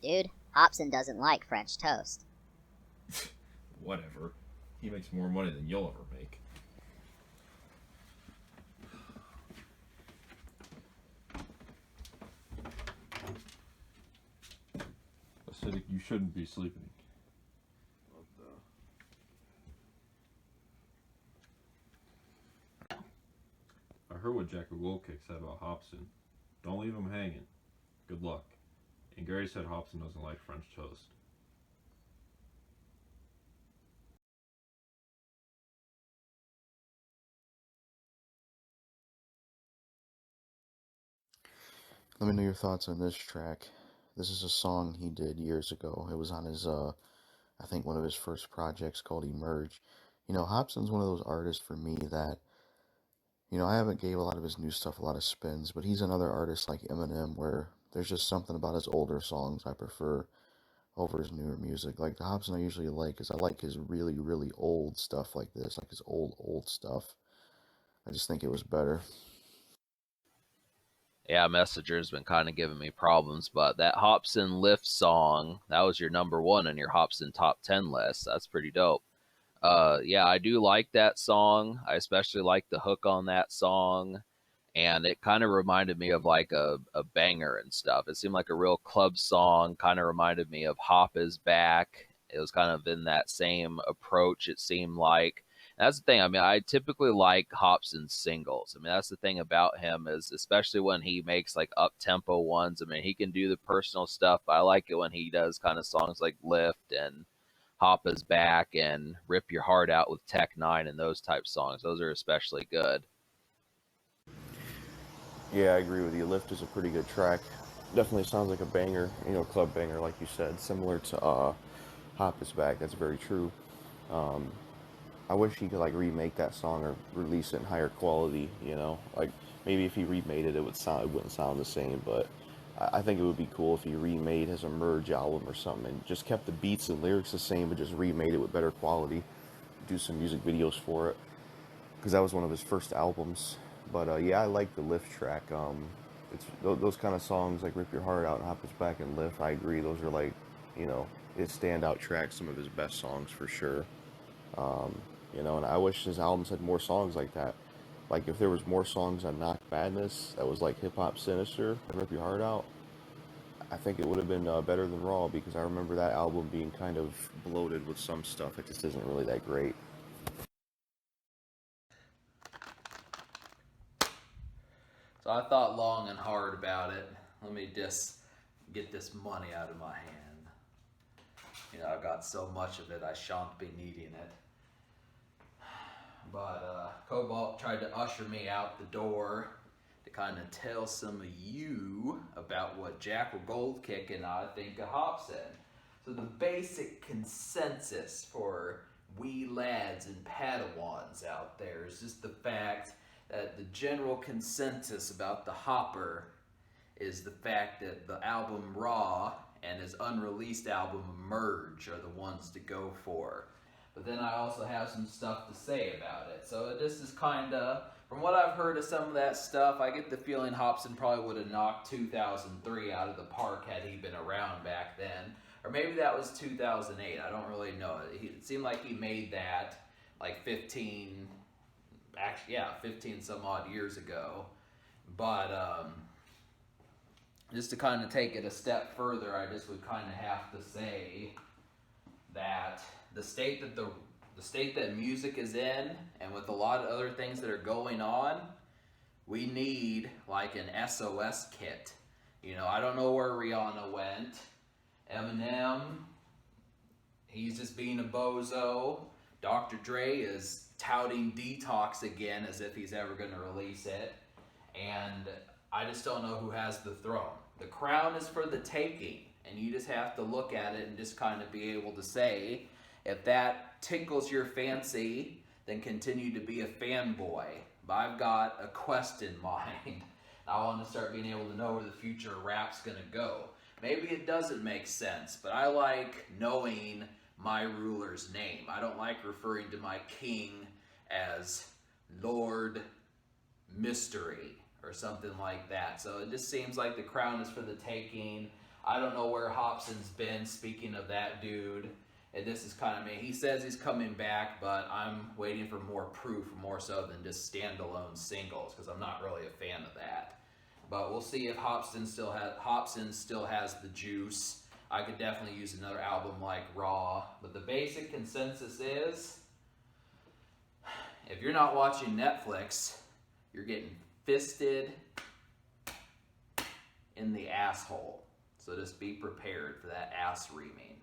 Dude, Hopsin doesn't like French toast. Whatever. He makes more money than you'll ever make. Acidic, you shouldn't be sleeping. I heard what Jackal said about Hopsin. Don't leave him hanging. Good luck. And Gary said Hopsin doesn't like French toast. Let me know your thoughts on this track. This is a song he did years ago. It was on his, I think one of his first projects called Emerge. You know, Hobson's one of those artists for me that, you know, I haven't gave a lot of his new stuff a lot of spins, but he's another artist like Eminem where there's just something about his older songs I prefer over his newer music. Like the Hobson I usually like is I like his really, really old stuff like this, like his old stuff. I just think it was better. Yeah, Messenger's been kind of giving me problems, but that Hopsin Lift song, that was your number one in your Hopsin top 10 list. That's pretty dope. Yeah, I do like that song. I especially like the hook on that song. And it kind of reminded me of like a banger and stuff. It seemed like a real club song, kind of reminded me of Hop is Back. It was kind of in that same approach, it seemed like. And that's the thing. I mean, I typically like Hopson's singles. I mean, that's the thing about him is especially when he makes like up tempo ones. I mean, he can do the personal stuff. But I like it when he does kind of songs like Lift and Hop is Back and Rip Your Heart Out with Tech Nine and those type songs. Those are especially good. Yeah, I agree with you. Lift is a pretty good track. Definitely sounds like a banger, you know, club banger, like you said, similar to Hop is Back. That's very true. Um, I wish he could like remake that song or release it in higher quality. You know, like maybe if he remade it, it wouldn't sound the same. But I think it would be cool if he remade his Emerge album or something and just kept the beats and lyrics the same, but just remade it with better quality. Do some music videos for it because that was one of his first albums. But yeah, I like the Lift track. It's those kind of songs like "Rip Your Heart Out" and "Hop Us Back" and "Lift." I agree; those are like, you know, his standout tracks. Some of his best songs for sure. You know, and I wish his albums had more songs like that. Like if there was more songs on Knock Badness that was like hip hop sinister and "Rip Your Heart Out," I think it would have been better than Raw because I remember that album being kind of bloated with some stuff. It just isn't really that great. So I thought long and hard about it. Let me just get this money out of my hand. You know, I've got so much of it, I shan't be needing it. But Cobalt tried to usher me out the door to kind of tell some of you about what Jackal Goldkick and I think of Hopsin. So the basic consensus for we lads and Padawans out there is just the fact that the general consensus about the Hopper is the fact that the album Raw and his unreleased album Merge are the ones to go for. But then I also have some stuff to say about it. So this is kind of, from what I've heard of some of that stuff, I get the feeling Hopsin probably would have knocked 2003 out of the park had he been around back then. Or maybe that was 2008. I don't really know. It seemed like he made that like 15, actually, yeah, 15 some odd years ago. But just to kind of take it a step further, I just would kind of have to say that the state that the state that music is in, and with a lot of other things that are going on, we need like an SOS kit. You know, I don't know where Rihanna went. Eminem, he's just being a bozo. Dr. Dre is touting Detox again as if he's ever going to release it. And I just don't know who has the throne. The crown is for the taking, and you just have to look at it and just kind of be able to say, if that tickles your fancy, then continue to be a fanboy. But I've got a quest in mind. I want to start being able to know where the future of rap's going to go. Maybe it doesn't make sense, but I like knowing my ruler's name. I don't like referring to my king as Lord Mystery or something like that. So it just seems like the crown is for the taking. I don't know where Hopsin's been, speaking of that dude. And this is kind of me. He says he's coming back, but I'm waiting for more proof, more so than just standalone singles, because I'm not really a fan of that. But we'll see if Hopsin still has the juice. I could definitely use another album like Raw. But the basic consensus is, if you're not watching Netflix, you're getting fisted in the asshole. So just be prepared for that ass reaming.